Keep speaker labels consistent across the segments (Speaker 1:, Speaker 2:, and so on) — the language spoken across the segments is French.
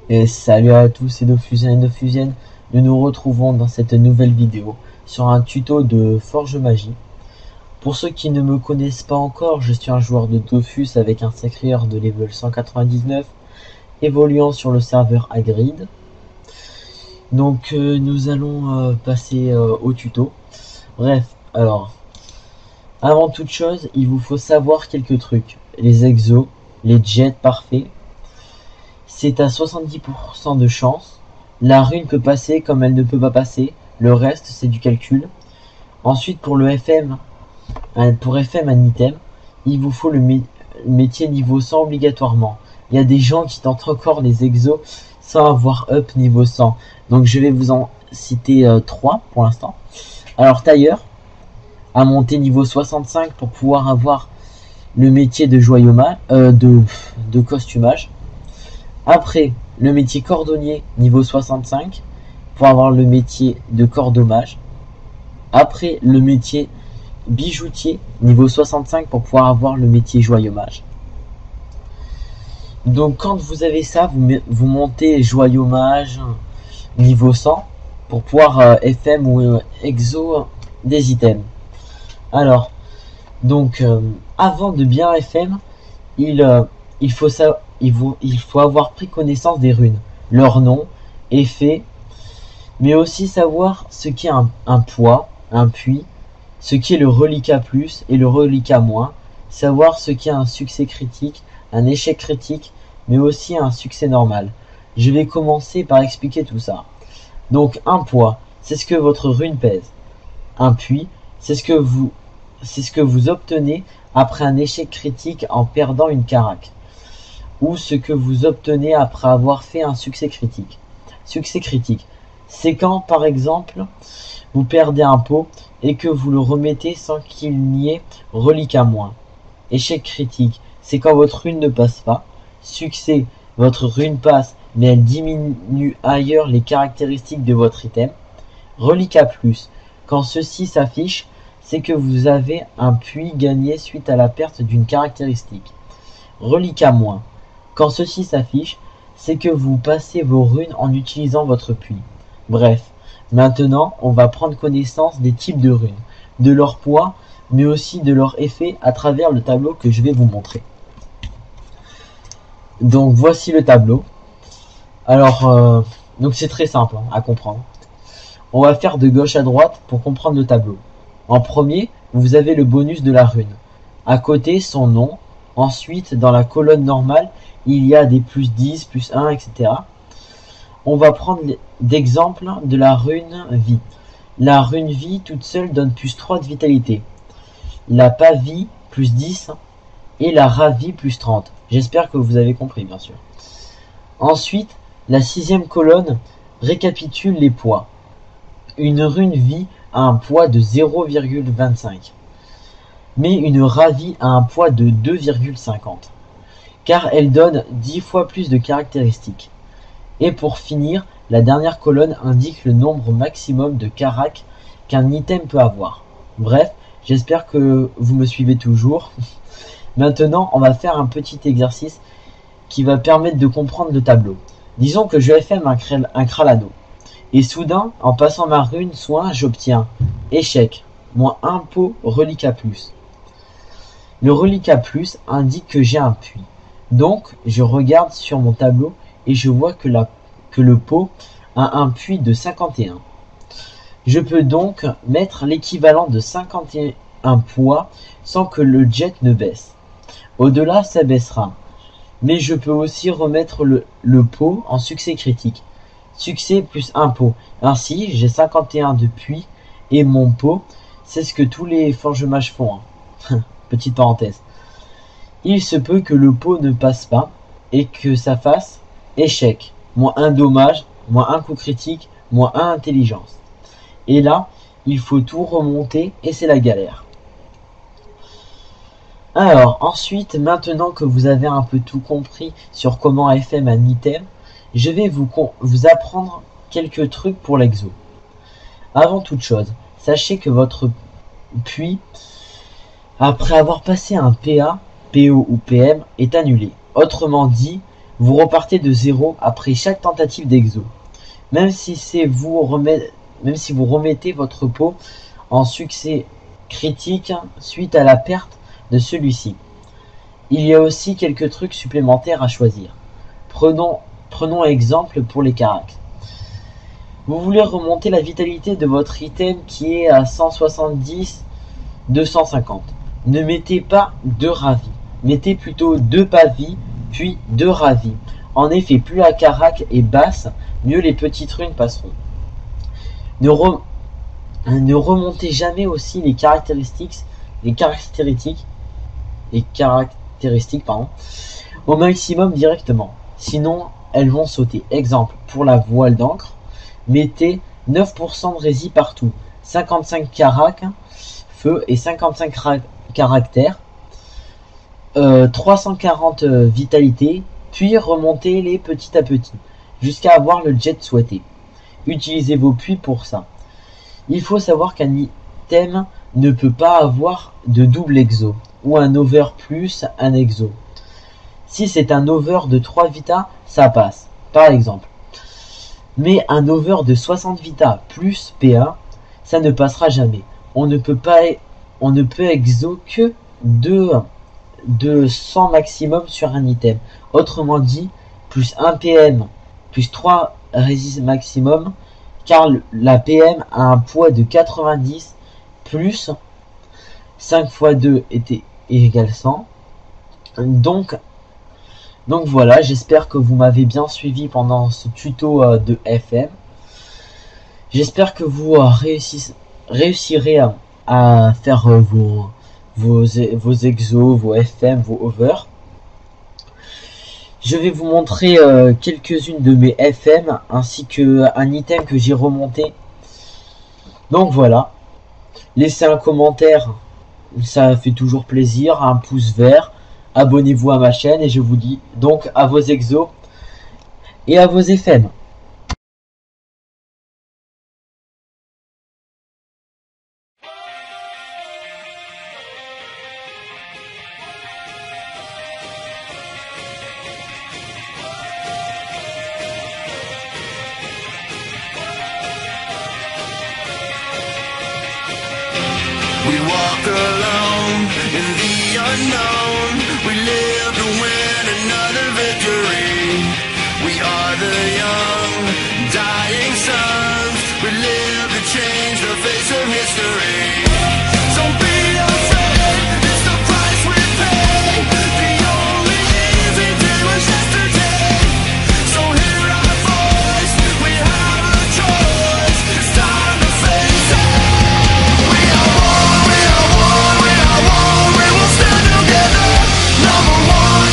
Speaker 1: Et salut à tous et Dofusiens et Dofusiennes, nous nous retrouvons dans cette nouvelle vidéo sur un tuto de Forge Magie. Pour ceux qui ne me connaissent pas encore, je suis un joueur de Dofus avec un sacreur de level 199, évoluant sur le serveur Hagrid. Donc nous allons passer au tuto. Bref, alors, avant toute chose, il vous faut savoir quelques trucs. Les exos, les jets parfaits, c'est à 70% de chance. La rune peut passer comme elle ne peut pas passer. Le reste, c'est du calcul. Ensuite, pour le FM, pour FM un item, il vous faut le métier niveau 100 obligatoirement. Il y a des gens qui tentent encore les exos sans avoir up niveau 100. Donc je vais vous en citer 3 pour l'instant. Alors tailleur, à monter niveau 65 pour pouvoir avoir le métier de joyomage, de costumage. Après, le métier cordonnier, niveau 65, pour avoir le métier de cordommage. Après, le métier bijoutier, niveau 65, pour pouvoir avoir le métier joyomage. Donc, quand vous avez ça, vous montez joyomage, niveau 100, pour pouvoir FM ou exo des items. Alors, donc, avant de bien FM, il faut avoir pris connaissance des runes, leur nom, effet, mais aussi savoir ce qu'est un poids, un puits, ce qu'est le reliquat plus et le reliquat moins, savoir ce qu'est un succès critique, un échec critique, mais aussi un succès normal. Je vais commencer par expliquer tout ça. Donc un poids, c'est ce que votre rune pèse. Un puits, c'est ce que vous obtenez après un échec critique en perdant une carac, ou ce que vous obtenez après avoir fait un succès critique. Succès critique, c'est quand par exemple vous perdez un pot et que vous le remettez sans qu'il n'y ait reliquat moins. Échec critique, c'est quand votre rune ne passe pas. Succès, votre rune passe mais elle diminue ailleurs les caractéristiques de votre item. Reliquat plus, quand ceci s'affiche, c'est que vous avez un puits gagné suite à la perte d'une caractéristique. Reliquat moins, quand ceci s'affiche, c'est que vous passez vos runes en utilisant votre puits. Bref, maintenant on va prendre connaissance des types de runes, de leur poids, mais aussi de leur effet à travers le tableau que je vais vous montrer. Donc voici le tableau. Alors, donc c'est très simple à comprendre. On va faire de gauche à droite pour comprendre le tableau. En premier, vous avez le bonus de la rune. À côté, son nom. Ensuite, dans la colonne normale, il y a des plus 10, plus 1, etc. On va prendre d'exemple de la rune vie. La rune vie toute seule donne plus 3 de vitalité. La pavie plus 10 et la ravie plus 30. J'espère que vous avez compris, bien sûr. Ensuite, la 6e colonne récapitule les poids. Une rune vie a un poids de 0,25. Mais une ravie a un poids de 2,50, car elle donne 10 fois plus de caractéristiques. Et pour finir, la dernière colonne indique le nombre maximum de carac qu'un item peut avoir. Bref, j'espère que vous me suivez toujours. Maintenant, on va faire un petit exercice qui va permettre de comprendre le tableau. Disons que je FM un Kralano. Et soudain, en passant ma rune soin, j'obtiens échec, moins 1 pot reliquat plus. Le reliquat plus indique que j'ai un puits. Donc, je regarde sur mon tableau et je vois que le pot a un puits de 51. Je peux donc mettre l'équivalent de 51 poids sans que le jet ne baisse. Au-delà, ça baissera. Mais je peux aussi remettre le pot en succès critique. Succès plus 1 pot. Ainsi, j'ai 51 de puits et mon pot, c'est ce que tous les forge-mages font. Petite parenthèse. Il se peut que le pot ne passe pas et que ça fasse échec, moins 1 dommage, moins 1 coup critique, moins 1 intelligence. Et là, il faut tout remonter et c'est la galère. Alors, ensuite, maintenant que vous avez un peu tout compris sur comment FM un item, je vais vous apprendre quelques trucs pour l'exo. Avant toute chose, sachez que votre puits, après avoir passé un PA, PO ou PM, est annulé. Autrement dit, Vous repartez de zéro après chaque tentative d'exo. Même si vous remettez votre pot en succès critique suite à la perte de celui-ci. Il y a aussi quelques trucs supplémentaires à choisir. Prenons exemple pour les caracs. Vous voulez remonter la vitalité de votre item qui est à 170, 250. Ne mettez pas 2 ravis, mettez plutôt 2 pavis, puis 2 ravis. En effet, plus la carac est basse, mieux les petites runes passeront. Ne remontez jamais aussi les caractéristiques au maximum directement. Sinon, elles vont sauter. Exemple, pour la voile d'encre, mettez 9% de rési partout, 55 carac, feu et 55 caractères, 340 vitalité, puis remontez les petit à petit, jusqu'à avoir le jet souhaité. Utilisez vos puits pour ça. Il faut savoir qu'un item ne peut pas avoir de double exo, ou un over plus un exo. Si c'est un over de 3 vita, ça passe, par exemple. Mais un over de 60 vita plus PA, ça ne passera jamais. On ne peut exo que de 100 maximum sur un item. Autrement dit, plus 1 PM, plus 3 résist maximum, car la PM a un poids de 90, plus 5 x 2 égale 100. Donc voilà, j'espère que vous m'avez bien suivi pendant ce tuto de FM. J'espère que vous réussirez à faire vos exos, vos FM, vos over. Je vais vous montrer quelques-unes de mes FM ainsi que un item que j'ai remonté. Donc voilà, laissez un commentaire, ça fait toujours plaisir, un pouce vert. Abonnez-vous à ma chaîne et je vous dis donc à vos exos et à vos FM.
Speaker 2: We walk alone in the unknown. We live to win another victory. We are the young, dying sons. We live to change the face of history. Don't be afraid, it's the price we pay. The only easy day was yesterday. So hear our voice, we have a choice. It's time to face it. We are one, we are one, we are one. We will stand together. Number one,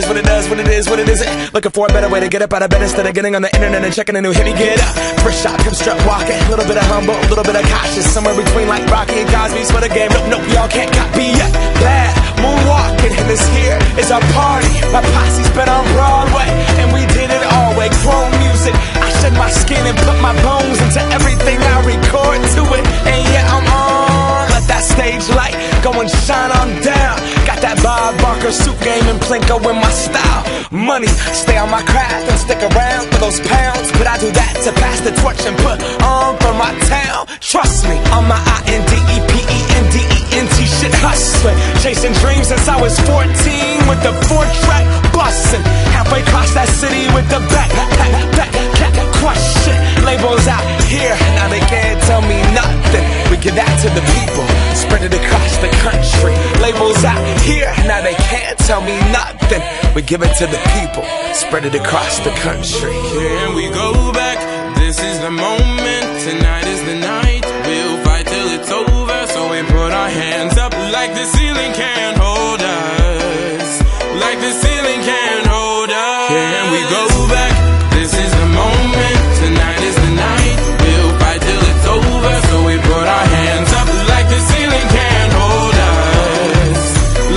Speaker 2: what it does, what it is, what it isn't. Looking for a better way to get up out of bed instead of getting on the internet and checking a new hit. Me get up, first shot, come strut walking. A little bit of humble, a little bit of cautious. Somewhere between like Rocky and Cosby's for the game. Nope, nope, y'all can't copy yet. Glad moonwalking, and this here is our party. My posse's been on Broadway, and we did it all way. Grown music, I shed my skin and put my bones into everything I record to it. And yeah, I'm on. Let that stage light go and shine on down. Got that Bob Barker suit game and Plinko in my style. Money, stay on my craft and stick around for those pounds. But I do that to pass the torch and put on for my town. Trust me, on my INDEPENDENT shit hustling. Chasing dreams since I was 14 with the 4-track bustin'. Halfway across that city with the back crush shit. Labels out here, now they can't tell me nothing. We give that to the people, spread it across the country. Labels out here, now they can't tell me nothing. We give it to the people, spread it across the country.
Speaker 3: Here we go back, this is the moment, tonight is the night. We'll fight till it's over, so we put our hands up like the ceiling can't hold us. Like the ceiling can't hold us. Here we go back, this is the moment, tonight is the night. We'll fight till it's over, so we put our hands up like the ceiling can't hold us.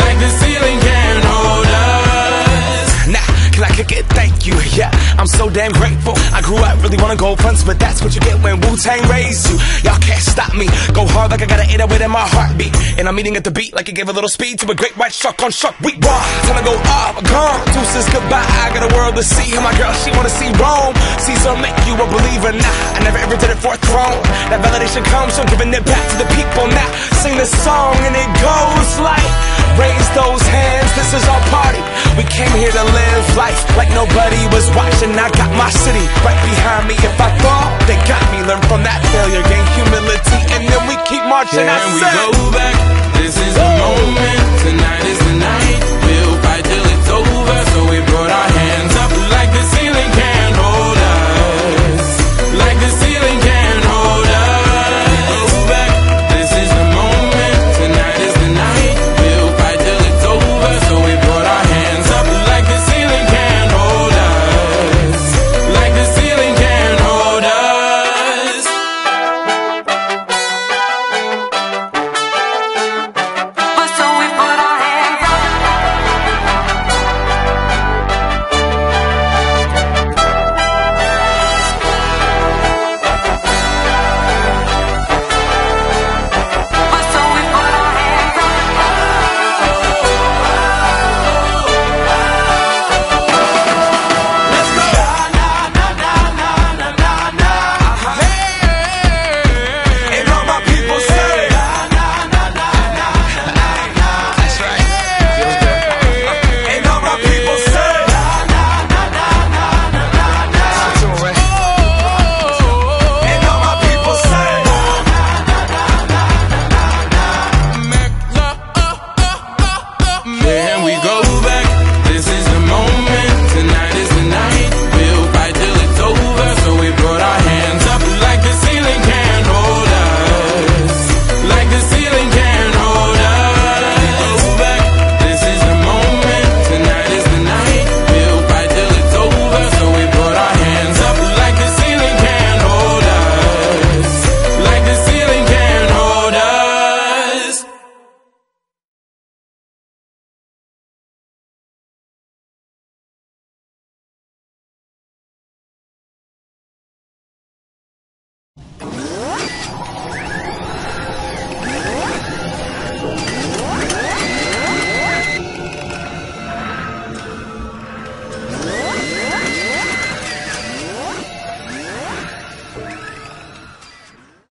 Speaker 3: Like the ceiling can't hold us.
Speaker 2: Nah, can I kick it? Thank you, yeah, I'm so damn grateful. I grew up really wanna go fronts, but that's what you get when Wu-Tang raised you. Y'all can't stop me, go hard like I got an 808 in my heartbeat. And I'm eating at the beat like it gave a little speed to a great white shark on Shark Week. Raw, time to go off, gone, deuces goodbye. I got a world to see, and my girl, she wanna see Rome. Caesar make you a believer, nah, I never ever did it for a throne. That validation comes from giving it back to the people. Now, sing this song and it goes like, raise those hands, this is our party. We came here to live life like nobody was watching. I got my city right behind me. If I fall, they got me. Learn from that failure, gain humility, and then we keep marching.
Speaker 3: Here we go back, this is the moment, tonight is